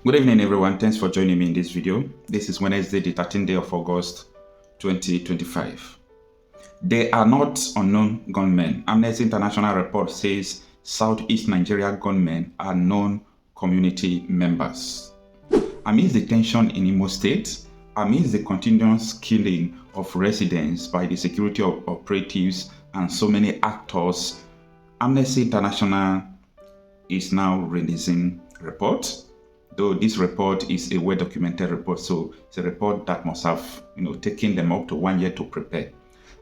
Good evening, everyone. Thanks for joining me in this video. This is Wednesday, the 13th day of August, 2025. They are not unknown gunmen. Amnesty International report says Southeast Nigeria gunmen are known community members. Amidst the tension in Imo State, amidst the continuous killing of residents by the security operatives and so many actors, Amnesty International is now releasing reports. Though this report is a well-documented report, so it's a report that must have, taken them up to 1 year to prepare.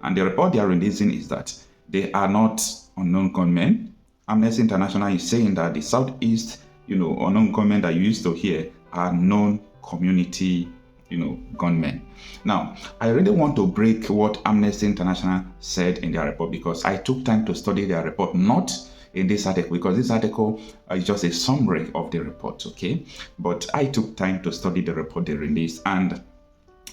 And the report they are releasing is that they are not unknown gunmen. Amnesty International is saying that the Southeast, unknown gunmen that you used to hear are known community, gunmen. Now, I really want to break what Amnesty International said in their report because I took time to study their report, not in this article, because this article is just a summary of the report, okay? But I took time to study the report they released, and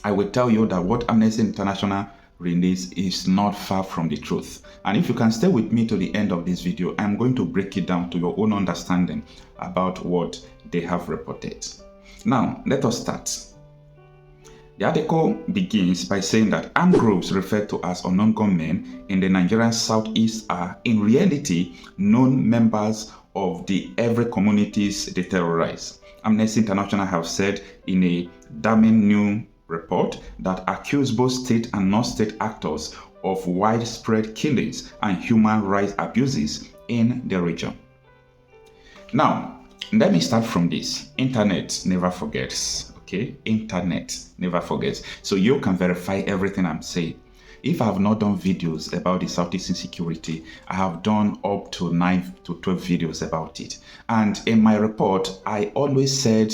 I will tell you that what Amnesty International released is not far from the truth. And if you can stay with me to the end of this video, I'm going to break it down to your own understanding about what they have reported. Now, let us start. The article begins by saying that armed groups referred to as unknown gunmen in the Nigerian southeast are in reality known members of the every communities they terrorize. Amnesty International have said in a damning new report that accused both state and non-state actors of widespread killings and human rights abuses in the region. Now, let me start from this. Internet never forgets. Okay, internet never forgets. So you can verify everything I'm saying. If I have not done videos about the Southeast insecurity, I have done up to 9 to 12 videos about it. And in my report, I always said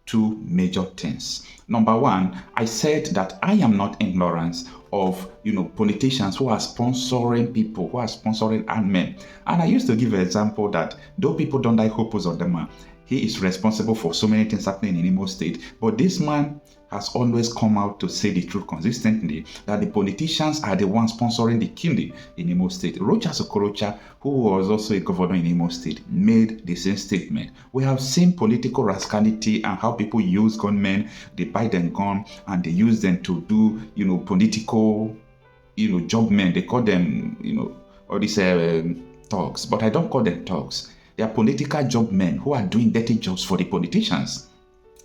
two major things. Number one, I said that I am not ignorant of politicians who are sponsoring people, who are sponsoring armed men. And I used to give an example that though people don't like Hopos on the man, he is responsible for so many things happening in Imo State. But this man has always come out to say the truth consistently, that the politicians are the ones sponsoring the killing in Imo State. Rocha Sokorocha, who was also a governor in Imo State, made the same statement. We have seen political rascality and how people use gunmen, they buy them gun and they use them to do, political, job men. They call them, all these thugs, but I don't call them thugs. They are political job men who are doing dirty jobs for the politicians.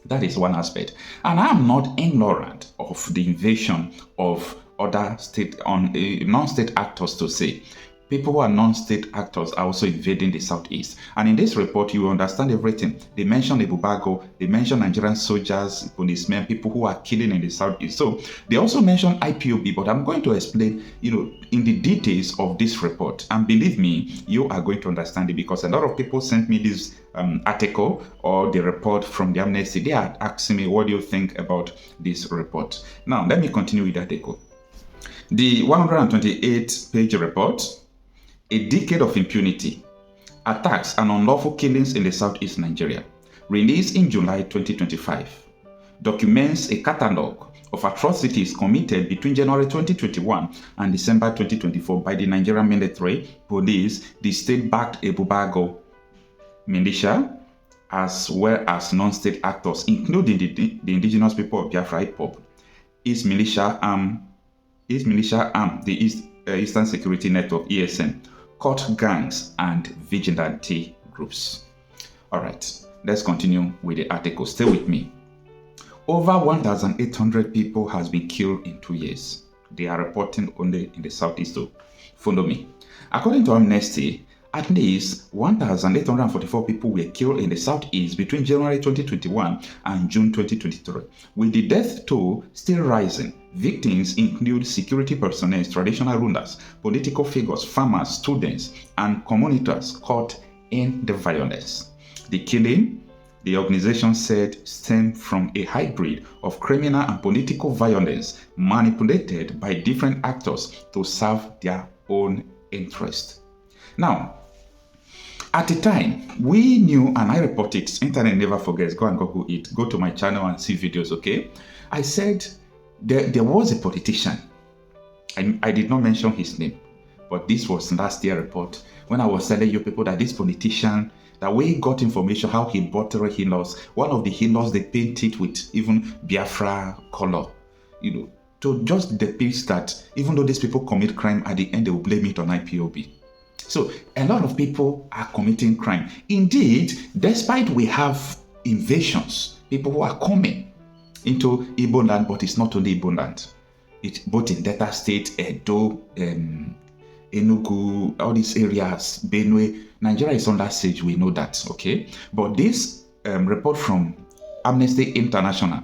That is one aspect. And I am not ignorant of the invasion of other non-state actors to say. People who are non-state actors are also invading the Southeast. And in this report, you understand everything. They mention Ebube-Agu, they mention Nigerian soldiers, policemen, people who are killing in the Southeast. So they also mention IPOB, but I'm going to explain, in the details of this report. And believe me, you are going to understand it because a lot of people sent me this article or the report from the Amnesty. They are asking me, what do you think about this report? Now, let me continue with the article. The 128-page report, A Decade of Impunity, Attacks and Unlawful Killings in the Southeast Nigeria, released in July 2025, documents a catalogue of atrocities committed between January 2021 and December 2024 by the Nigerian military, police, the state-backed Ebube-Agu militia, as well as non-state actors, including the indigenous people of Biafra IPOB, East Militia Arm, the Eastern Security Network, ESN, court gangs, and vigilante groups. All right, let's continue with the article. Stay with me. Over 1,800 people has been killed in 2 years. They are reporting only in the Southeast. So follow me. According to Amnesty, at least 1,844 people were killed in the Southeast between January 2021 and June 2023, with the death toll still rising. Victims include security personnel, traditional rulers, political figures, farmers, students, and communities caught in the violence. The killing, the organization said, stemmed from a hybrid of criminal and political violence manipulated by different actors to serve their own interest. Now, at the time, we knew, and I reported, internet never forgets, go and Google it, go to my channel and see videos, okay? I said there was a politician, I did not mention his name, but this was last year report, when I was telling you people that this politician that we got information how he bought 3 in-laws. One of the in-laws, they paint it with even Biafra color, to just depict that even though these people commit crime, at the end they will blame it on IPOB. So a lot of people are committing crime. Indeed, despite we have invasions, people who are coming into Igboland, but it's not only Igboland. It's both in Delta State, Edo, Enugu, all these areas, Benue. Nigeria is under siege, we know that, okay? But this report from Amnesty International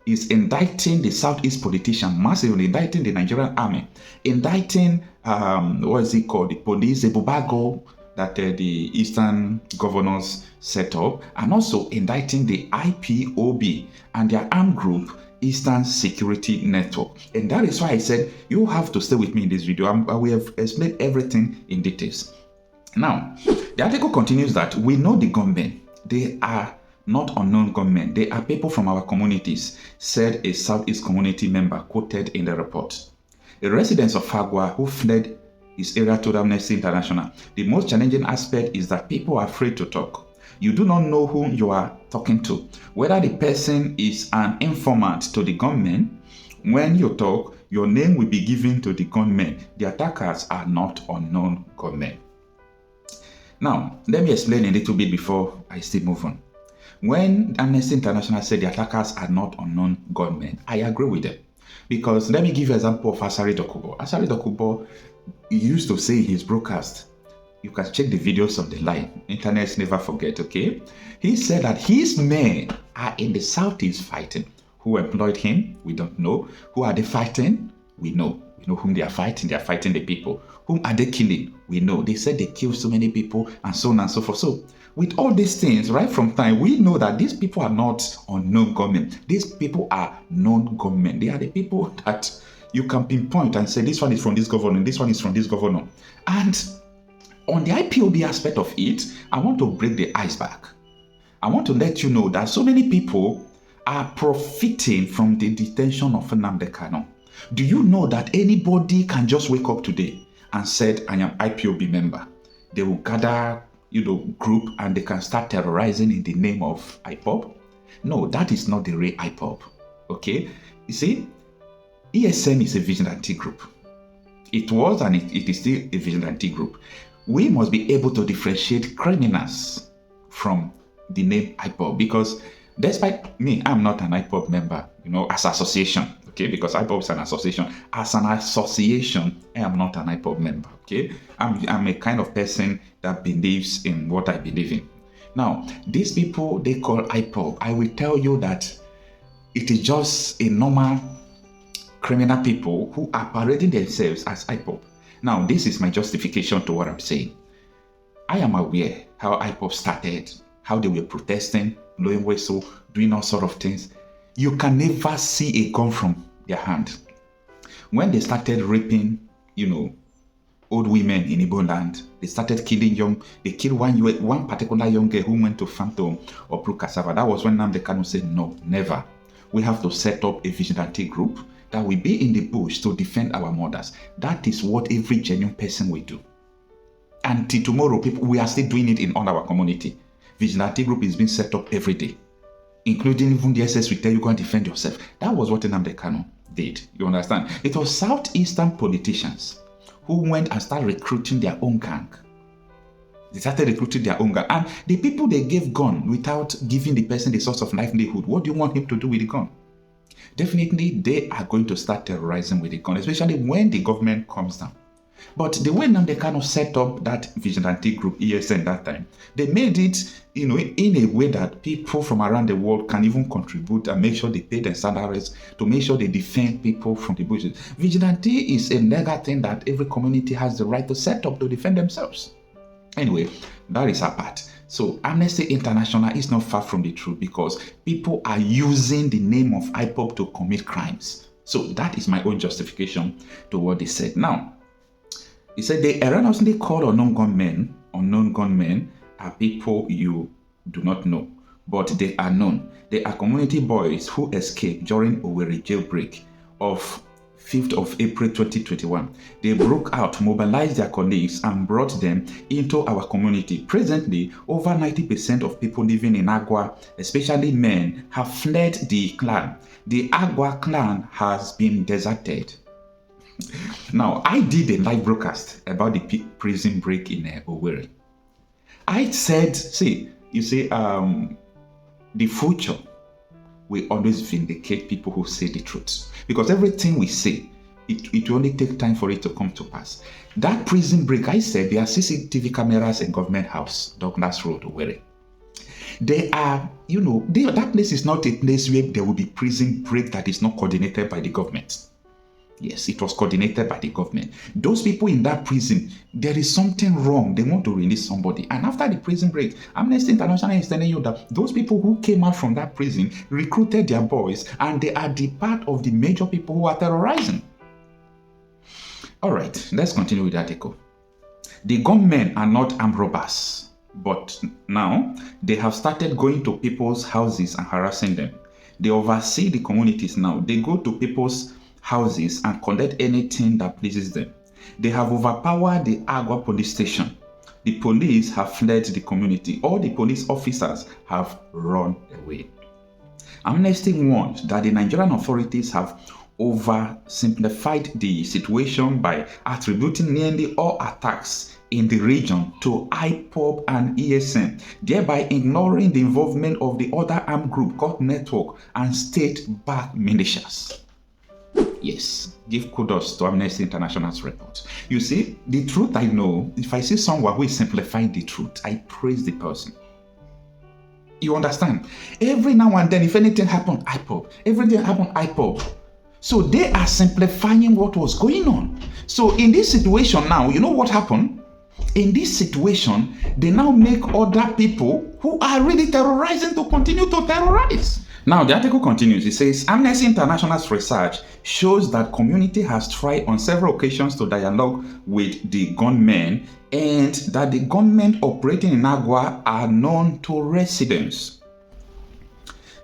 is indicting the Southeast politician, massively indicting the Nigerian army, indicting, what is it called, the police, Ebube-Agu, that the Eastern governors set up, and also indicting the IPOB and their armed group, Eastern Security Network. And that is why I said, you have to stay with me in this video. We have explained everything in details. Now, the article continues that we know the gunmen. They are not unknown gunmen. They are people from our communities, said a Southeast community member quoted in the report. A resident of Fagwa who fled his area told Amnesty International, the most challenging aspect is that people are afraid to talk. You do not know whom you are talking to, whether the person is an informant to the gunmen. When you talk, your name will be given to the gunmen. The attackers are not unknown gunmen. Now, let me explain a little bit before I still move on. When Amnesty International said the attackers are not unknown gunmen, I agree with them. Because let me give you an example of Asari Dokubo. Asari Dokubo used to say in his broadcast, you can check the videos on the line, internet never forget, okay? He said that his men are in the Southeast fighting. Who employed him? We don't know. Who are they fighting? We know. We know whom they are fighting. They are fighting the people. Whom are they killing? We know. They said they killed so many people and so on and so forth. So with all these things, right from time, we know that these people are not unknown gunmen. These people are known gunmen. They are the people that you can pinpoint and say, this one is from this governor, this one is from this governor. And on the IPOB aspect of it, I want to break the ice back. I want to let you know that so many people are profiting from the detention of Nnamdi Kanu. Do you know that anybody can just wake up today and said, I am IPOB member? They will gather, group, and they can start terrorizing in the name of IPOB? No, that is not the real IPOB. Okay? You see, ESN is a vigilante group. It was and it is still a vigilante group. We must be able to differentiate criminals from the name IPOB, because despite me, I'm not an IPOB member, as association, okay, because IPOB is an association. As an association, I am not an IPOB member, okay. I'm a kind of person that believes in what I believe in. Now, these people they call IPOB, I will tell you that it is just a normal criminal people who are parading themselves as IPOB. Now, this is my justification to what I'm saying. I am aware how IPOB started, how they were protesting, blowing whistle, doing all sort of things. You can never see a gun from their hand. When they started raping, old women in Igboland, they started killing they killed one particular young girl who went to Phantom or Blue Cassava. That was when Nnamdi Kanu said, no, never. We have to set up a vigilante group that will be in the bush to defend our mothers. That is what every genuine person will do. Until tomorrow, we are still doing it in all our community. Vigilante group is being set up every day, including even the SS will tell you go and defend yourself. That was what Nnamdi Kanu did. You understand? It was Southeastern politicians who went and started recruiting their own gang. They started recruiting their own gang. And the people they gave gun without giving the person the source of livelihood, what do you want him to do with the gun? Definitely, they are going to start terrorizing with the gun, especially when the government comes down. But the way Nnamdi Kanu set up that vigilante group, ESN, that time, they made it, in a way that people from around the world can even contribute and make sure they pay their salaries to make sure they defend people from the bushes. Vigilante is a legal thing that every community has the right to set up to defend themselves. Anyway, that is our part. So Amnesty International is not far from the truth, because people are using the name of IPOB to commit crimes. So that is my own justification to what they said. Now, he said they erroneously call unknown gunmen. Unknown gunmen are people you do not know, but they are known. They are community boys who escaped during Sowore jailbreak of 5th of April 2021. They broke out, mobilized their colleagues, and brought them into our community. Presently, over 90% of people living in Agwa, especially men, have fled the clan. The Agwa clan has been deserted. Now, I did a live broadcast about the prison break in Owerri. I said, the future will always vindicate people who say the truth. Because everything we say, it will only take time for it to come to pass. That prison break, I said, there are CCTV cameras in Government House, Douglas Road, Owerri. They are, that place is not a place where there will be prison break that is not coordinated by the government. Yes, it was coordinated by the government. Those people in that prison, there is something wrong. They want to release somebody. And after the prison break, Amnesty International is telling you that those people who came out from that prison recruited their boys, and they are the part of the major people who are terrorizing. All right, let's continue with the article. The gunmen are not armed robbers, but now they have started going to people's houses and harassing them. They oversee the communities now. They go to people's houses and collect anything that pleases them. They have overpowered the Agwa police station. The police have fled the community. All the police officers have run away. Amnesty warned that the Nigerian authorities have oversimplified the situation by attributing nearly all attacks in the region to IPOB and ESN, thereby ignoring the involvement of the other armed group called Network and state-backed militias. Yes, give kudos to Amnesty International's report. You see, the truth I know, if I see someone who is simplifying the truth, I praise the person. You understand? Every now and then, if anything happened, IPOB. Everything happened, IPOB. So they are simplifying what was going on. So in this situation now, you know what happened? In this situation, they now make other people who are really terrorizing to continue to terrorize. Now, the article continues. It says, Amnesty International's research shows that community has tried on several occasions to dialogue with the gunmen, and that the gunmen operating in Agwa are known to residents.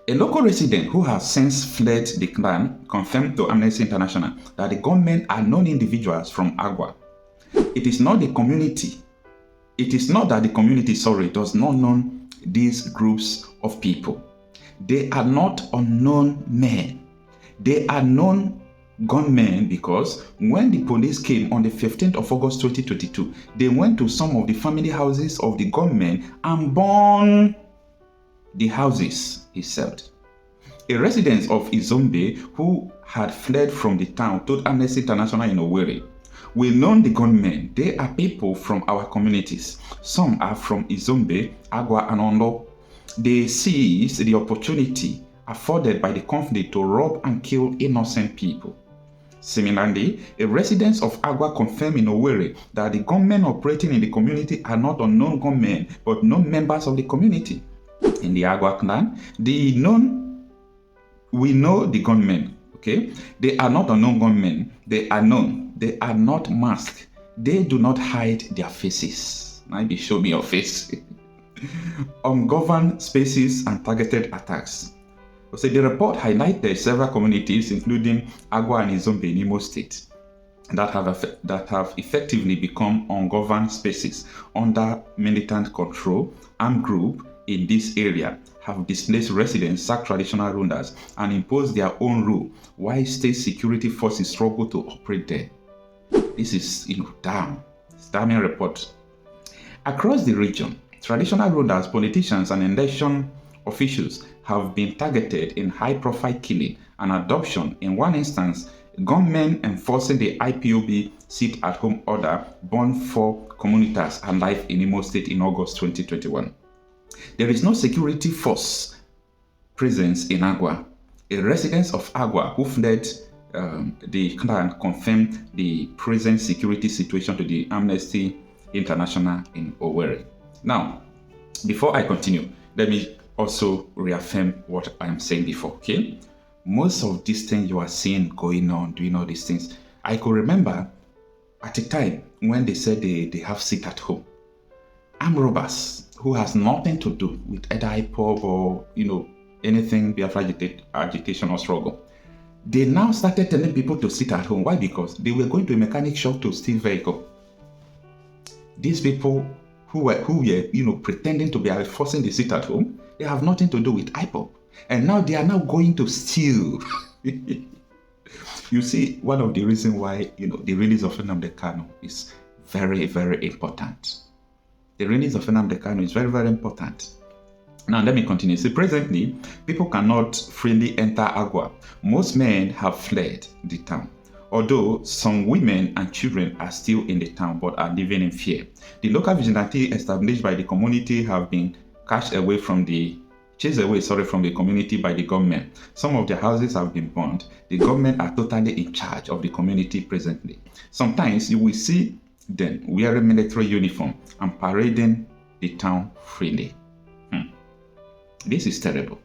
A local resident who has since fled the clan confirmed to Amnesty International that the gunmen are known individuals from Agwa. It is not that the community, does not know these groups of people. They are not unknown men. They are known gunmen because when the police came on the 15th of August 2022, they went to some of the family houses of the gunmen and burned the houses, he said. A resident of Izombe who had fled from the town told Amnesty International in Owerri, "We know the gunmen. They are people from our communities. Some are from Izombe, Agwa, and Ondo. They seized the opportunity afforded by the conflict to rob and kill innocent people." Similarly, a resident of Agwa confirmed in Owerri that the gunmen operating in the community are not unknown gunmen, but known members of the community. In the Agwa clan, we know the gunmen, okay? They are not unknown gunmen. They are known. They are not masked. They do not hide their faces. Maybe show me your face. Ungoverned spaces and targeted attacks. So the report highlighted several communities, including Agwa and Izombe in Imo State, that have effectively become ungoverned spaces under militant control. Armed group in this area have displaced residents, sacked traditional rulers, and imposed their own rule, while state security forces struggle to operate there. This is, damning report. Across the region, traditional rulers, politicians, and election officials have been targeted in high-profile killing and abduction. In one instance, gunmen enforcing the IPOB sit-at-home order burned 4 communities alive in Imo State in August 2021. There is no security force presence in Agwa. A resident of Agwa who fled the clan confirmed the present security situation to the Amnesty International in Owerri. Now, before I continue, let me also reaffirm what I'm saying before, okay? Most of these things you are seeing going on, doing all these things, I could remember at a time when they said they have sit at home. Armed robbers who has nothing to do with either IPOB or, anything Biafra agitation or struggle. They now started telling people to sit at home. Why? Because they were going to a mechanic shop to steal vehicle. These people who were pretending to be forcing the sit at home, they have nothing to do with IPOB. And now they are now going to steal. You see, one of the reasons why the release of Nnamdi Kanu is very, very important. The release of Nnamdi Kanu is very, very important. Now, let me continue. See, presently, people cannot freely enter Agua. Most men have fled the town, although some women and children are still in the town but are living in fear. The local vigilante established by the community have been chased away from the community by the government. Some of their houses have been burned. The government are totally in charge of the community presently. Sometimes you will see them wearing military uniform and parading the town freely. This is terrible.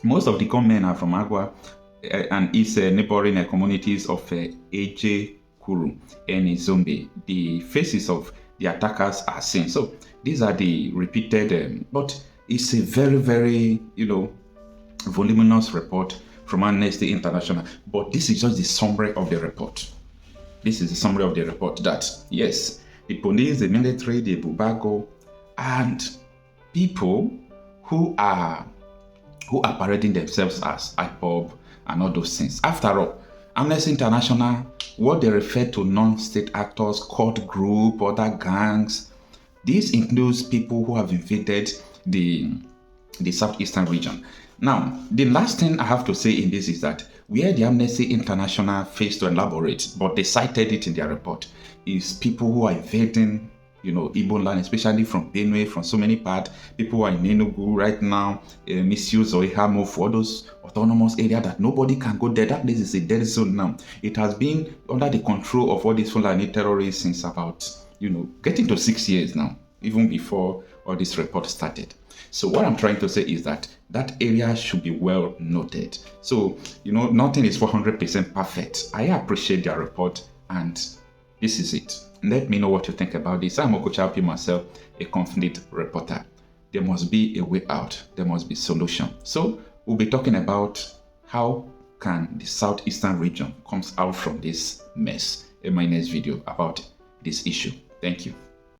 Most of the gunmen are from Agua and its neighboring communities of Eje Kuru and Izombe. The faces of the attackers are seen. So these are the repeated, but it's a very, very, voluminous report from Amnesty International. But this is just the summary of the report. This is the summary of the report that, yes, the police, the military, the Ebube-Agu, and people who are parading themselves as IPOB and all those things. After all, Amnesty International, what they refer to non-state actors, cult group, other gangs, this includes people who have invaded the southeastern region. Now, the last thing I have to say in this is that where the Amnesty International fails to elaborate, but they cited it in their report, is people who are invading Igboland, especially from Benue, from so many parts. People who are in Enugu right now, misuse or Ihamo for those autonomous areas that nobody can go there. That place is a dead zone now. It has been under the control of all these Fulani terrorists since about, getting to 6 years now, even before all this report started. So what I'm trying to say is that area should be well noted. So, nothing is 100% perfect. I appreciate their report, and this is it. Let me know what you think about this. I'm Okocha myself, a conflict reporter. There must be a way out. There must be solution. So we'll be talking about how can the southeastern region comes out from this mess in my next video about this issue. Thank you.